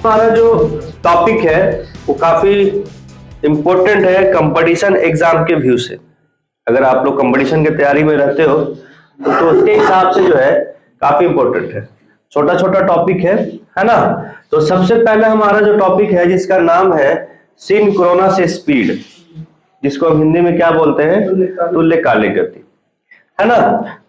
हमारा जो टॉपिक है वो काफी इम्पोर्टेंट है कंपटीशन एग्जाम के व्यू से। अगर आप लोग कंपटीशन की तैयारी में रहते हो तो उसके हिसाब से जो है काफी इम्पोर्टेंट है। छोटा छोटा टॉपिक है ना। तो सबसे पहले हमारा जो टॉपिक है जिसका नाम है सिंक्रोनस स्पीड, जिसको हम हिंदी में क्या बोलते हैं, तुल्यकालिक गति, है ना।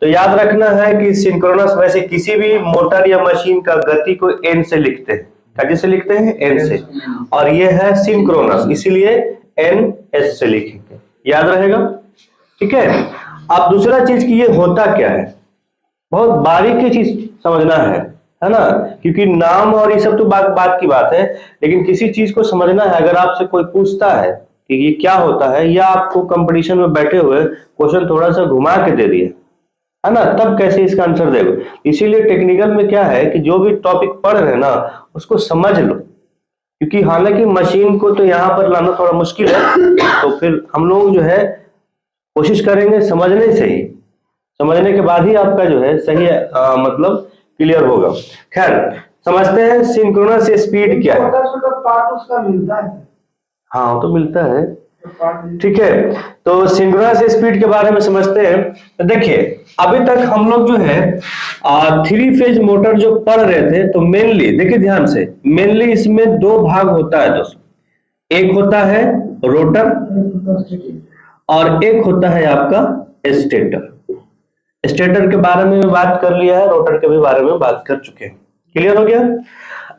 तो याद रखना है कि सिंक्रोनस, वैसे किसी भी मोटर या मशीन का गति को एन से लिखते हैं। क्या से लिखते हैं? एन से। और ये है सिंक्रोनस, इसीलिए एन एस से लिखेंगे, याद रहेगा। ठीक है। अब दूसरा चीज की ये होता क्या है, बहुत बारीकी चीज समझना है ना। क्योंकि नाम और ये सब तो बात की बात है, लेकिन किसी चीज को समझना है। अगर आपसे कोई पूछता है कि ये क्या होता है, या आपको कंपटीशन में बैठे हुए क्वेश्चन थोड़ा सा घुमा के दे दिए, है ना, तब कैसे इसका आंसर देगा। इसीलिए टेक्निकल में क्या है कि जो भी टॉपिक पढ़ रहे हैं ना उसको समझ लो, क्योंकि हालांकि मशीन को तो यहाँ पर लाना थोड़ा मुश्किल है, तो फिर हम लोग जो है कोशिश करेंगे समझने से ही, समझने के बाद ही आपका जो है सही मतलब क्लियर होगा। खैर समझते हैं सिंक्रोनस स्पीड क्या है। छोटा पार्ट उसका मिलता है। हाँ तो मिलता है। ठीक है, तो सिंक्रोनस स्पीड के बारे में समझते हैं। तो देखिए अभी तक हम लोग जो है 3 फेज मोटर जो पढ़ रहे थे, तो मेनली देखिए ध्यान से, मेनली इसमें 2 भाग होता है दोस्तों। एक होता है रोटर और एक होता है आपका स्टेटर। स्टेटर के बारे में भी बात कर लिया है, रोटर के भी बारे में बात कर चुके हैं। क्लियर हो गया।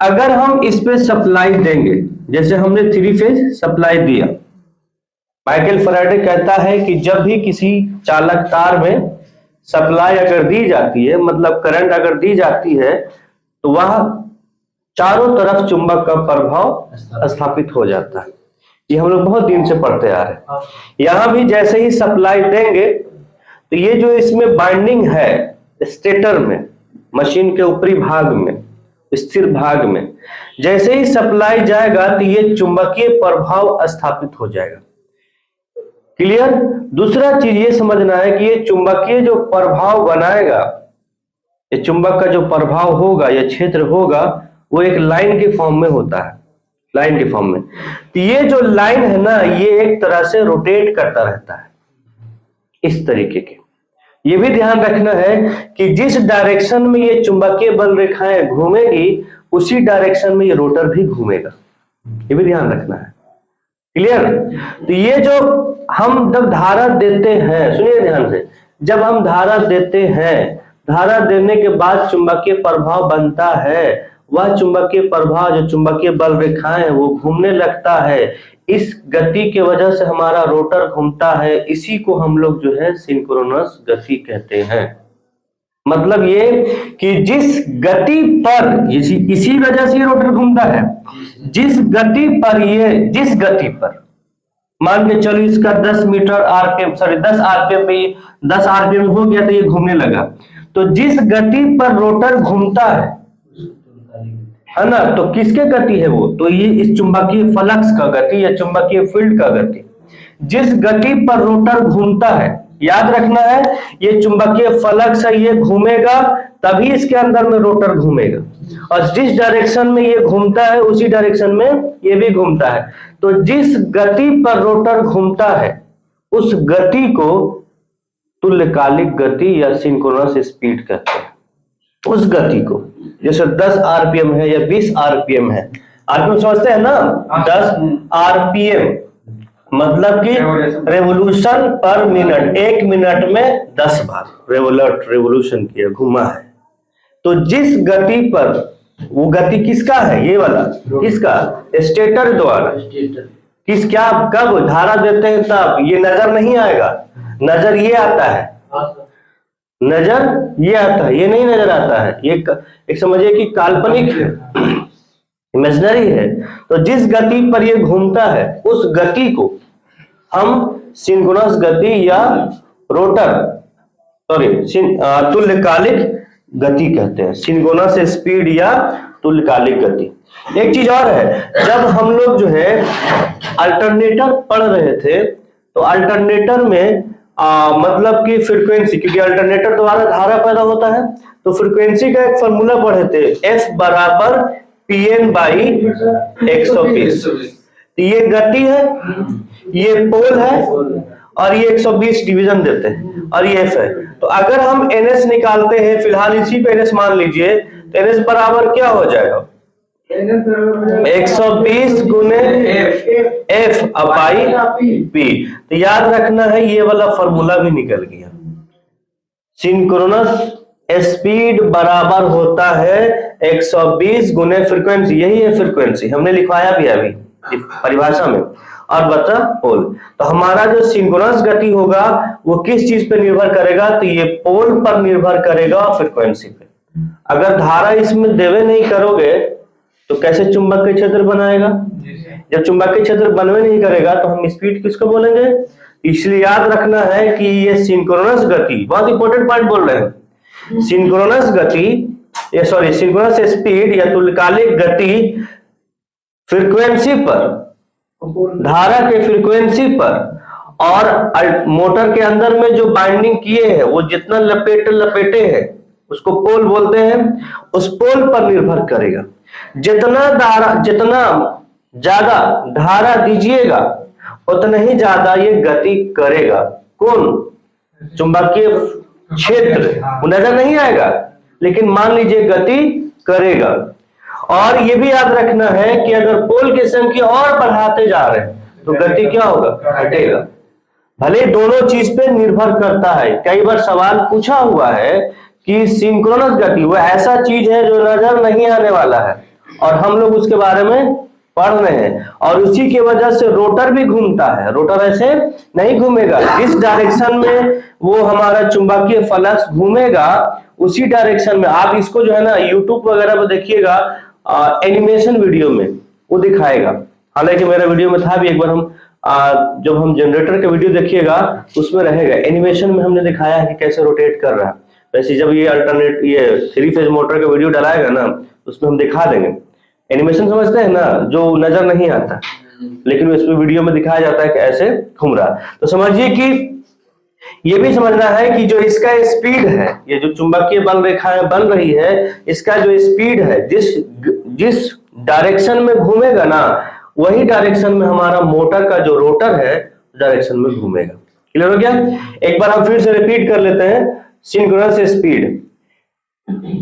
अगर हम इस पे सप्लाई देंगे, जैसे हमने 3 फेज सप्लाई दिया, माइकल फैराडे कहता है कि जब भी किसी चालक तार में सप्लाई अगर दी जाती है, मतलब करंट अगर दी जाती है, तो वह चारों तरफ चुंबक का प्रभाव स्थापित हो जाता है। ये हम लोग बहुत दिन से पढ़ते आ रहे हैं। यहां भी जैसे ही सप्लाई देंगे तो ये जो इसमें बाइंडिंग है स्टेटर में, मशीन के ऊपरी भाग में, स्थिर भाग में, जैसे ही सप्लाई जाएगा तो ये चुंबकीय प्रभाव स्थापित हो जाएगा। क्लियर। दूसरा चीज ये समझना है कि ये चुंबकीय जो प्रभाव बनाएगा, ये चुंबक का जो प्रभाव होगा या क्षेत्र होगा, वो एक लाइन के फॉर्म में होता है, लाइन के फॉर्म में। तो ये जो लाइन है ना, ये एक तरह से रोटेट करता रहता है इस तरीके के। ये भी ध्यान रखना है कि जिस डायरेक्शन में ये चुंबकीय बल रेखाएं घूमेगी, उसी डायरेक्शन में ये रोटर भी घूमेगा। ये भी ध्यान रखना है। क्लियर। तो ये जो हम जब धारा देते हैं, सुनिए ध्यान से, जब हम धारा देते हैं, धारा देने के बाद चुंबकीय प्रभाव बनता है, वह चुंबकीय प्रभाव जो चुंबकीय बल रेखाएं है वो घूमने लगता है। इस गति के वजह से हमारा रोटर घूमता है। इसी को हम लोग जो है सिंक्रोनस गति कहते हैं। मतलब ये कि जिस गति पर, इसी वजह से ये रोटर घूमता है। जिस गति पर ये, जिस गति पर मान के चलो इसका 10 मीटर आरपीएम, सॉरी 10 आरपीएम पे, 10 आरपीएम हो गया तो ये घूमने लगा। तो जिस गति पर रोटर घूमता है ना, तो किसके गति है वो, तो ये इस चुंबकीय फ्लक्स का गति या चुंबकीय फील्ड का गति। जिस गति पर रोटर घूमता है, याद रखना है, ये चुंबकीय फ्लक्स है, ये घूमेगा तभी इसके अंदर में रोटर घूमेगा। और जिस डायरेक्शन में ये घूमता है उसी डायरेक्शन में ये भी घूमता है। तो जिस गति पर रोटर घूमता है उस गति को तुल्यकालिक गति या सिंक्रोनस स्पीड कहते हैं। उस गति को, जैसे 10 आरपीएम है या 20 आरपीएम है, आरपीएम समझते हैं ना, 10 आरपीएम मतलब कि रेवोल्यूशन पर मिनट, 1 मिनट में 10 बार रेवोल्यूशन किया, घुमा है। तो जिस गति पर, वो गति किसका है, ये वाला किसका, स्टेटर द्वारा। किस, क्या, कब धारा देते हैं तब ये नजर नहीं आएगा, नजर ये आता है, नजर ये आता है, ये नहीं नजर आता है। ये एक समझिए कि काल्पनिक है, इमेजिनरी है। तो जिस गति पर ये घूमता है उस गति को हम सिंक्रोनस गति या रोटर, सॉरी तुल्यकालिक गति कहते हैं। सिंक्रोनस स्पीड या तुल्यकालिक गति। एक चीज और है, जब हम लोग जो है अल्टरनेटर पढ़ रहे थे, तो अल्टरनेटर में मतलब कि फ्रीक्वेंसी, क्योंकि अल्टरनेटर द्वारा धारा पैदा होता है, तो फ्रीक्वेंसी का एक फॉर्मूला पढ़े थे, F बराबर Pn बाई 120। तो ये गति है, ये पोल है, और ये 120 डिवीजन देते हैं, और ये F है। तो अगर हम NS निकालते हैं, फिलहाल इसी पे NS मान लीजिए, तो NS बराबर क्या हो जाएगा? 120 गुने F अपाई P। तो याद रखना है, ये वाला फॉर्मूला भी निकल गया। सिंक्रोनस स्पीड बराबर होता है 120 गुने फ्रीक्वेंसी, यही है फ्रीक्वेंसी, हमने लिखवाया भी अभी परिभाषा में, और बता पोल। तो हमारा जो सिंक्रोनस गति होगा वो किस चीज पे निर्भर करेगा? तो ये पोल पर निर्भर करेगा, फ्रीक्वेंसी पे। अगर धारा इसमें देवे नहीं करोगे तो कैसे चुंबकीय क्षेत्र बनाएगा? जब चुंबकीय क्षेत्र बनवे नहीं करेगा तो हम स्पीड किसको बोलेंगे? इसलिए याद रखना है कि ये सिंक्रोनस गति, बहुत इंपॉर्टेंट पॉइंट बोल रहे हैं, सिंक्रोनस गति, ये सॉरी सिंक्रोनस स्पीड या तुल्यकालिक गति फ्रीक्वेंसी पर, धारा के फ्रीक्वेंसी पर, और मोटर के अंदर में जो बाइंडिंग किए हैं वो जितना लपेटे हैं उसको पोल बोलते हैं, उस पोल पर निर्भर करेगा। जितना ज्यादा धारा दीजिएगा उतना ही ज्यादा ये गति करेगा। कौन? चुंबकीय क्षेत्र, वो नजर नहीं आएगा लेकिन मान लीजिए गति करेगा। और ये भी याद रखना है कि अगर पोल की संख्या और बढ़ाते जा रहे हैं तो गति क्या होगा? घटेगा। भले दोनों चीज पे निर्भर करता है। कई बार सवाल पूछा हुआ है कि सिंक्रोनस गति वो ऐसा चीज है जो नजर नहीं आने वाला है और हम लोग उसके बारे में पढ़ रहे हैं, और उसी की वजह से रोटर भी घूमता है। रोटर ऐसे नहीं घूमेगा, इस डायरेक्शन में वो हमारा चुंबकीय फ्लक्स घूमेगा, उसी डायरेक्शन में। आप इसको जो है ना यूट्यूब वगैरह पर देखिएगा, एनिमेशन वीडियो में वो दिखाएगा। हालांकि मेरा वीडियो में था भी एक बार, हम जब हम जनरेटर का वीडियो देखिएगा उसमें रहेगा, एनिमेशन में हमने दिखाया है कि कैसे रोटेट कर रहा है। वैसे जब ये अल्टरनेट ये 3 फेज मोटर का वीडियो डालाएगा ना उसमें हम दिखा देंगे। एनिमेशन समझते हैं ना, जो नजर नहीं आता लेकिन उसमें वीडियो में दिखाया जाता है कि ऐसे घूम रहा। तो समझिए कि ये भी समझना है कि जो इसका स्पीड है, ये जो चुंबकीय बल रेखाएं बन रही है, इसका जो स्पीड है, जिस डायरेक्शन में घूमेगा ना वही डायरेक्शन में हमारा मोटर का जो रोटर है डायरेक्शन में घूमेगा। क्लियर हो गया? एक बार हम फिर से रिपीट कर लेते हैं। सिंक्रोनस स्पीड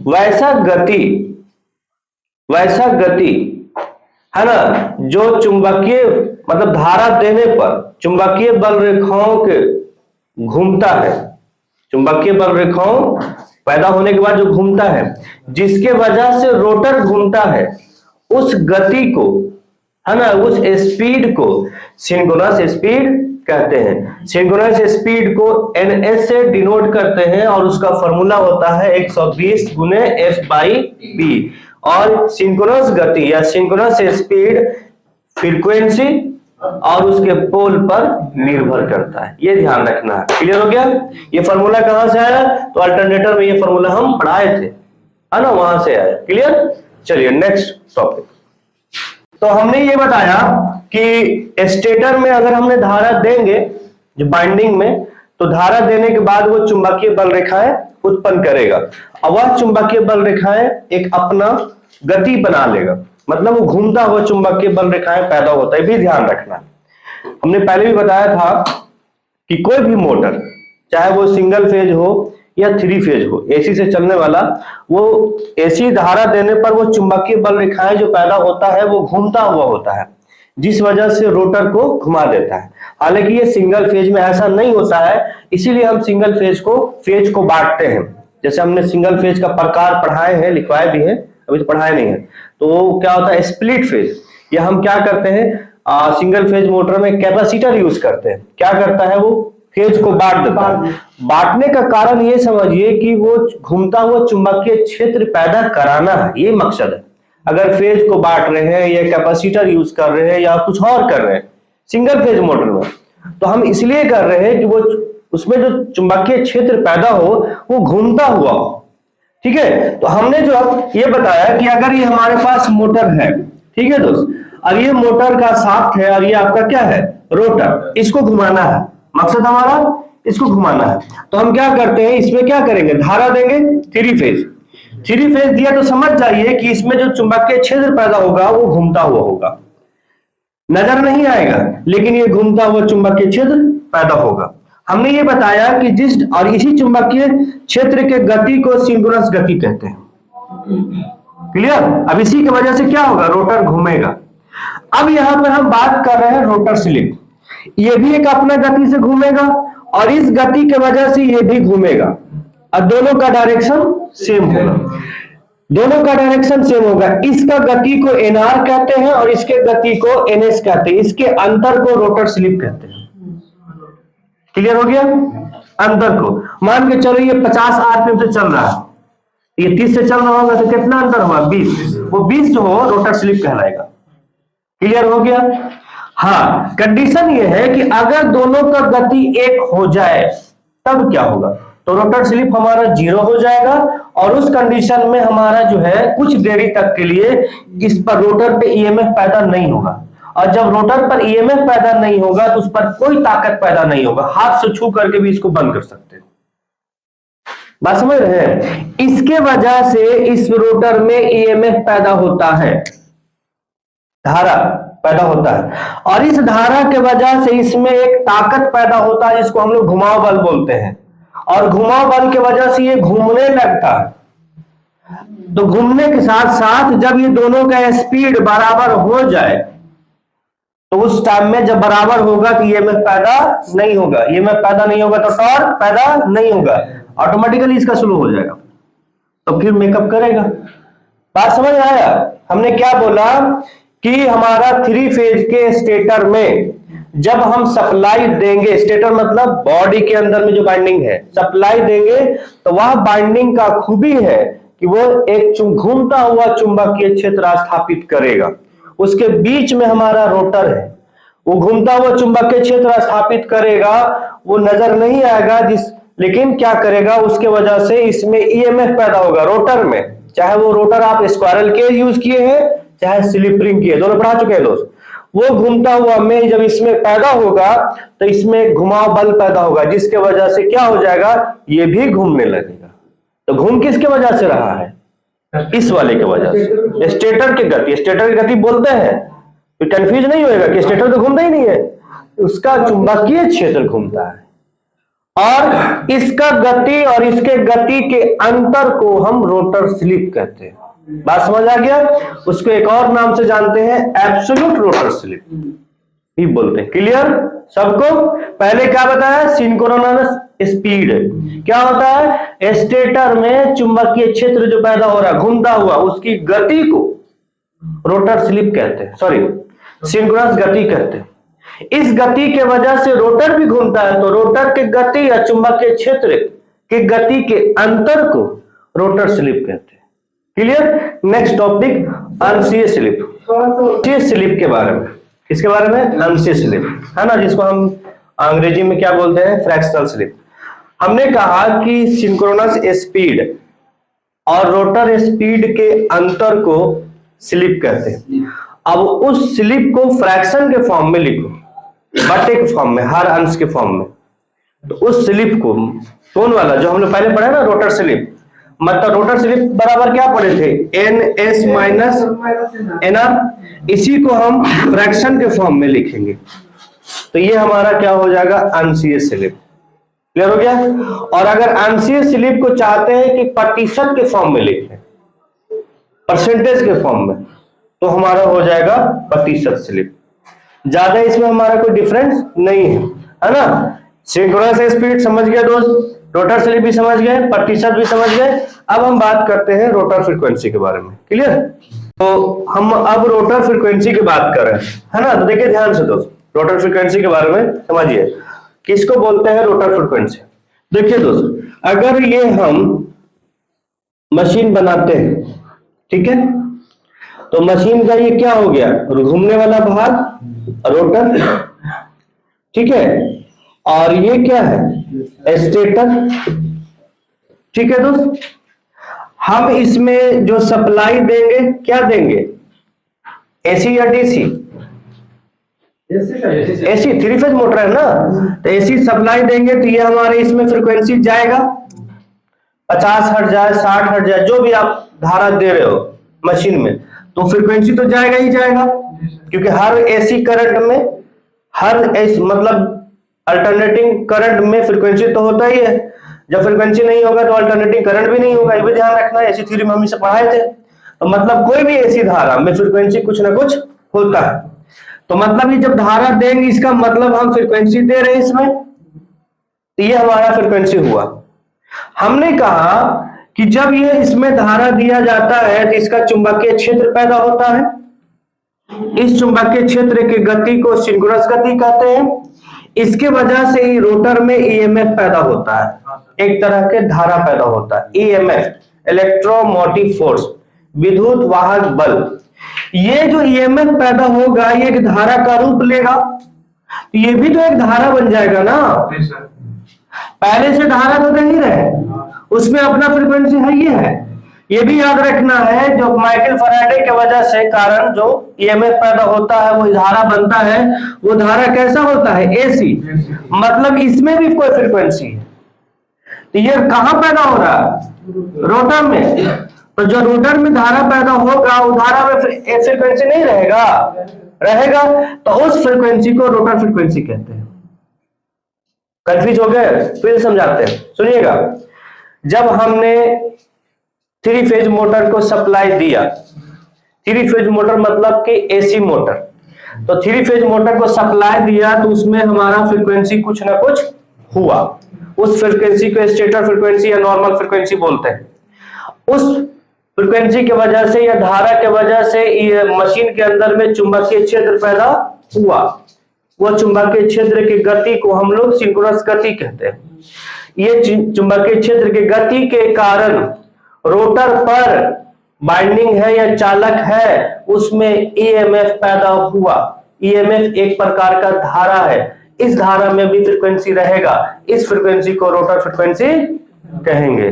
वैसा गति है ना जो चुंबकीय मतलब धारा देने पर चुंबकीय बल रेखाओं के घूमता है, चुंबकीय बल रेखाओं पैदा होने के बाद जो घूमता है, जिसके वजह से रोटर घूमता है, उस गति को है ना, उस स्पीड को सिंक्रोनस स्पीड कहते हैं। सिंक्रोनस स्पीड को NS से डिनोट करते हैं और उसका फॉर्मूला होता है 120 गुने F/P। और सिंक्रोनस गति या सिंक्रोनस स्पीड फ्रीक्वेंसी और उसके पोल पर निर्भर करता है, ये ध्यान रखना है। क्लियर हो गया? ये फॉर्मूला कहां से आया? तो अल्टरनेटर में ये फॉर्मूला हम पढ़ाए थे, है ना, वहां से आया। क्लियर? चलिए नेक्स्ट टॉपिक। तो हमने ये बताया कि स्टेटर में अगर हमने धारा देंगे जो बाइंडिंग में, तो धारा देने के बाद वो चुंबकीय बल रेखाएं उत्पन्न करेगा और वह चुंबकीय बल रेखाएं एक अपना गति बना लेगा, मतलब वो घूमता हुआ चुंबकीय बल रेखाएं पैदा होता है। भी ध्यान रखना, हमने पहले भी बताया था कि कोई भी मोटर चाहे वो सिंगल फेज हो या 3 फेज हो, एसी से चलने वाला, वो एसी धारा देने पर वो चुंबकीय बल रेखाएं जो पैदा होता है वो घूमता हुआ होता है, जिस वजह से रोटर को घुमा देता है। हालांकि ये सिंगल फेज में ऐसा नहीं होता है, इसीलिए हम सिंगल फेज को बांटते हैं। जैसे हमने सिंगल फेज का प्रकार पढ़ाए हैं, लिखवाए भी हैं, अभी तो पढ़ाए नहीं है। तो क्या होता है स्प्लिट फेज, या हम क्या करते हैं सिंगल फेज मोटर में कैपेसिटर यूज करते हैं। क्या करता है वो फेज को बांट देता है। बांटने का कारण ये समझिए कि वो घूमता हुआ चुंबकीय क्षेत्र पैदा कराना है, ये मकसद है। अगर फेज को बांट रहे हैं या कैपेसिटर यूज कर रहे हैं या कुछ और कर रहे हैं सिंगल फेज मोटर में, तो हम इसलिए कर रहे हैं कि वो उसमें जो चुंबकीय क्षेत्र पैदा हो वो घूमता हुआ हो। ठीक है? तो हमने जो ये बताया कि अगर ये हमारे पास मोटर है, ठीक है दोस्त, और ये मोटर का शाफ्ट है और ये आपका क्या है रोटर, इसको घुमाना है, मकसद हमारा इसको घुमाना है। तो हम क्या करते हैं, इसमें क्या करेंगे, धारा देंगे 3 फेज। थ्री फेज दिया तो समझ जाइए कि इसमें जो चुंबकीय क्षेत्र पैदा होगा वो घूमता हुआ होगा, नजर नहीं आएगा लेकिन ये घूमता हुआ चुंबकीय क्षेत्र पैदा होगा। हमने ये बताया कि जिस और इसी चुंबकीय क्षेत्र के गति को सिंक्रोनस गति कहते हैं। क्लियर? अब इसी की वजह से क्या होगा, रोटर घूमेगा। अब यहां पर हम बात कर रहे हैं रोटर स्लिप, ये भी एक अपना गति से घूमेगा और इस गति की वजह से ये भी घूमेगा और दोनों का डायरेक्शन सेम होगा, दोनों का डायरेक्शन सेम होगा। इसका गति को एनआर कहते हैं और इसके गति को एनएस कहते हैं, इसके अंतर को रोटर स्लिप कहते हैं। क्लियर हो गया? अंतर को मान के चलो ये 50 आरपीएम से चल रहा है, ये 30 से चल रहा होगा तो कितना अंतर हुआ, 20, वो 20 जो हो रोटर स्लिप कहलाएगा। क्लियर हो गया? हाँ, कंडीशन ये है कि अगर दोनों का गति एक हो जाए तब क्या होगा, तो रोटर स्लिप हमारा 0 हो जाएगा और उस कंडीशन में हमारा जो है कुछ देरी तक के लिए इस पर रोटर पे ईएमएफ पैदा नहीं होगा, और जब रोटर पर ईएमएफ पैदा नहीं होगा तो उस पर कोई ताकत पैदा नहीं होगा, हाथ से छू करके भी इसको बंद कर सकते हैं। बात समझ रहे हैं? इसके वजह से इस रोटर में ईएमएफ पैदा होता है, धारा पैदा होता है, और इस धारा के वजह से इसमें एक ताकत पैदा होता है जिसको हम लोग घुमाव बल बोलते हैं, और घुमाव बल की वजह से ये घूमने लगता है। तो घूमने के साथ साथ जब ये दोनों का स्पीड बराबर हो जाए तो उस टाइम में जब बराबर होगा कि ईएमएफ पैदा नहीं होगा, ईएमएफ पैदा नहीं होगा तो टॉर्क पैदा नहीं होगा, ऑटोमेटिकली इसका स्लो हो जाएगा, तो फिर मेकअप करेगा। बात समझ आया? हमने क्या बोला कि हमारा थ्री फेज के स्टेटर में जब हम सप्लाई देंगे, स्टेटर मतलब बॉडी के अंदर में जो बाइंडिंग है, सप्लाई देंगे तो वह बाइंडिंग का खूबी है कि वो एक घूमता हुआ चुंबकीय क्षेत्र स्थापित करेगा। उसके बीच में हमारा रोटर है, वो घूमता हुआ चुंबकीय क्षेत्र स्थापित करेगा, वो नजर नहीं आएगा लेकिन क्या करेगा, उसके वजह से इसमें ईएमएफ पैदा होगा रोटर में, चाहे वो रोटर आप स्क्वायरल केज यूज किए हैं चाहे स्लिप रिंग किए, दोनों पढ़ा चुके हैं दोस्त। वो घूमता हुआ में जब इसमें पैदा होगा तो इसमें घुमाव बल पैदा होगा जिसके वजह से क्या हो जाएगा, ये भी घूमने लगेगा। तो घूम किसके वजह से रहा है, इस वाले की वजह से, स्टेटर की गति। स्टेटर की गति बोलते हैं तो कंफ्यूज नहीं होएगा कि स्टेटर तो घूमता ही नहीं है, उसका चुंबकीय क्षेत्र घूमता है, और इसका गति और इसके गति के अंतर को हम रोटर स्लिप कहते हैं। बात समझ आ गया? उसको एक और नाम से जानते हैं, एब्सोल्यूट रोटर स्लिप ही बोलते हैं। क्लियर सबको? पहले क्या बताया, सिंक्रोनस स्पीड क्या होता है, स्टेटर में चुंबकीय क्षेत्र जो पैदा हो रहा है घूमता हुआ, उसकी गति को रोटर स्लिप कहते हैं, सॉरी सिंक्रोनस गति कहते हैं। इस गति के वजह से रोटर भी घूमता है, तो रोटर के गति या चुंबकीय क्षेत्र के गति के अंतर को रोटर स्लिप कहते हैं। क्लियर? नेक्स्ट टॉपिक, अंशीय स्लिप। अंशीय स्लिप के बारे में, किसके बारे में, अंशीय स्लिप है ना, जिसको हम अंग्रेजी में क्या बोलते हैं, फ्रैक्शनल स्लिप। हमने कहा कि सिंक्रोनस स्पीड और रोटर स्पीड के अंतर को स्लिप कहते हैं। अब उस स्लिप को फ्रैक्शन के फॉर्म में लिखो, बटे के फॉर्म में, हर अंश के फॉर्म में। तो उस स्लिप को कौन वाला जो हमने पहले पढ़ा ना, रोटर स्लिप, मतलब रोटर स्लिप बराबर क्या पढ़े थे, N S minus N R, इसी को हम फ्रैक्शन के फॉर्म में लिखेंगे तो ये हमारा क्या हो जाएगा, अंशीय स्लिप। क्लियर हो गया? और अगर अंशीय स्लिप को चाहते हैं कि प्रतिशत के फॉर्म में लिखें, परसेंटेज के फॉर्म में, तो हमारा हो जाएगा प्रतिशत स्लिप। ज्यादा इसमें हमारा कोई डिफरेंस नहीं है ना। सिंक्रोनस स्पीड समझ गए दोस्त, रोटर स्लिप भी समझ गए, प्रतिशत भी समझ गए। अब हम बात करते हैं रोटर फ्रीक्वेंसी के बारे में। क्लियर? तो हम अब रोटर फ्रीक्वेंसी की बात कर रहे हैं, है ना। तो देखिए ध्यान से दोस्त, रोटर फ्रीक्वेंसी के बारे में समझिए, किसको बोलते हैं रोटर फ्रीक्वेंसी। देखिए दोस्त, अगर ये हम मशीन बनाते हैं, ठीक है, तो मशीन का ये क्या हो गया, घूमने वाला भाग रोटर, ठीक है, और ये क्या है, स्टेटर, ठीक है दोस्त। हम इसमें जो सप्लाई देंगे क्या देंगे, एसी या DC, AC, three phase motor है ना, तो एसी सप्लाई देंगे तो ये हमारे इसमें फ्रीक्वेंसी जाएगा, 50 हर्ट्ज जाए, 60 हर्ट्ज जाए, जो भी आप धारा दे रहे हो मशीन में, तो फ्रीक्वेंसी तो जाएगा ही जाएगा, क्योंकि हर एसी करंट में, हर एसी मतलब अल्टरनेटिंग करंट में फ्रीक्वेंसी तो होता ही है। जब फ्रीक्वेंसी नहीं होगा तो अल्टरनेटिंग करंट भी नहीं होगा, ये भी ध्यान रखना है। एसी थ्योरी में हम इसे पढ़ाए थे। तो मतलब कोई भी एसी धारा में फ्रीक्वेंसी कुछ ना कुछ होता है। तो मतलब ये जब धारा देंगे, इसका मतलब हम फ्रीक्वेंसी दे रहे हैं इसमें, तो ये हमारा फ्रीक्वेंसी हुआ। हमने कहा कि जब ये इसमें धारा दिया जाता है तो इसका चुंबकीय क्षेत्र पैदा होता है। इस चुंबकीय क्षेत्र की गति को सिंक्रोनस गति कहते हैं। इसके वजह से ही रोटर में ईएमएफ पैदा होता है, एक तरह के धारा पैदा होता है। ईएमएफ, इलेक्ट्रोमोटिव फोर्स, विद्युत वाहक बल। ये जो ईएमएफ पैदा होगा ये एक धारा का रूप लेगा, तो ये भी तो एक धारा बन जाएगा ना। पहले से धारा तो नहीं रहे, उसमें अपना फ्रीक्वेंसी है, ये भी याद रखना है। जो माइकल फैराडे के वजह से कारण जो ईएमएफ पैदा होता है, वो धारा बनता है, वो धारा कैसा होता है? एसी। मतलब इसमें भी कोई फ्रीक्वेंसी है। तो ये कहां पैदा हो रहा है? रोटर में। तो जो रोटर में धारा पैदा होगा, वो धारा में फ्रीक्वेंसी नहीं रहेगा, तो उस फ्रीक्वेंसी को रोटर फ्रीक्वेंसी कहते हैं। कंफ्यूज हो गए? फिर समझाते हैं, सुनिएगा। जब हमने 3 फेज मोटर को सप्लाई दिया, 3 फेज मोटर मतलब कि एसी मोटर, तो 3 फेज मोटर को सप्लाई दिया तो उसमें हमारा फ्रीक्वेंसी कुछ ना कुछ हुआ। उस फ्रीक्वेंसी को स्टेटर फ्रीक्वेंसी या नॉर्मल फ्रीक्वेंसी बोलते हैं। उस फ्रीक्वेंसी की वजह से या धारा के वजह से ये मशीन के अंदर में चुंबकीय क्षेत्र पैदा हुआ। वो चुंबकीय क्षेत्र की गति को हम लोग सिंक्रोनस गति कहते हैं। ये चुंबकीय क्षेत्र की गति के कारण रोटर पर बाइंडिंग है या चालक है, उसमें ईएमएफ पैदा हुआ। ईएमएफ एक प्रकार का धारा है, इस धारा में भी फ्रीक्वेंसी रहेगा। इस फ्रीक्वेंसी को रोटर फ्रीक्वेंसी कहेंगे।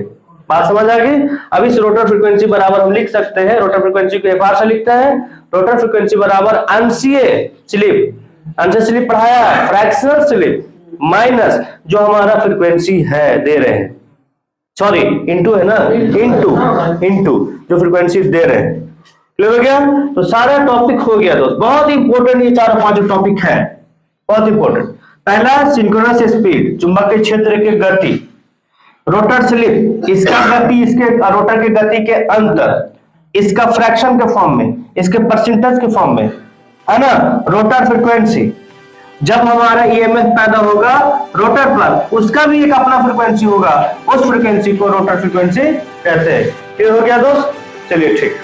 बात समझ आ गई? अब इस रोटर फ्रीक्वेंसी बराबर हम लिख सकते हैं, रोटर फ्रीक्वेंसी को एफआर से लिखते हैं। रोटर फ्रीक्वेंसी बराबर अंशीय स्लिप, अंशीय स्लिप पढ़ाया है, फ्रैक्शनल स्लिप माइनस जो हमारा फ्रीक्वेंसी है दे रहे हैं, सॉरी इनटू है ना, इनटू जो फ्रीक्वेंसी दे रहे हैं। क्लियर हो गया? तो सारा टॉपिक हो गया दोस्त। बहुत इंपॉर्टेंट ये 4-5 टॉपिक है, बहुत इंपॉर्टेंट। पहला सिंक्रोनस स्पीड, चुंबकीय क्षेत्र की गति। रोटर स्लिप, इसका गति इसके रोटर की गति के अंतर, इसका फ्रैक्शन के फॉर्म में, इसके परसेंटेज के फॉर्म में, है ना। रोटर फ्रीक्वेंसी, जब हमारा ईएमएफ पैदा होगा रोटर पर, उसका भी एक अपना फ्रीक्वेंसी होगा, उस फ्रीक्वेंसी को रोटर फ्रीक्वेंसी कहते हैं। क्लियर हो गया दोस्त? चलिए ठीक।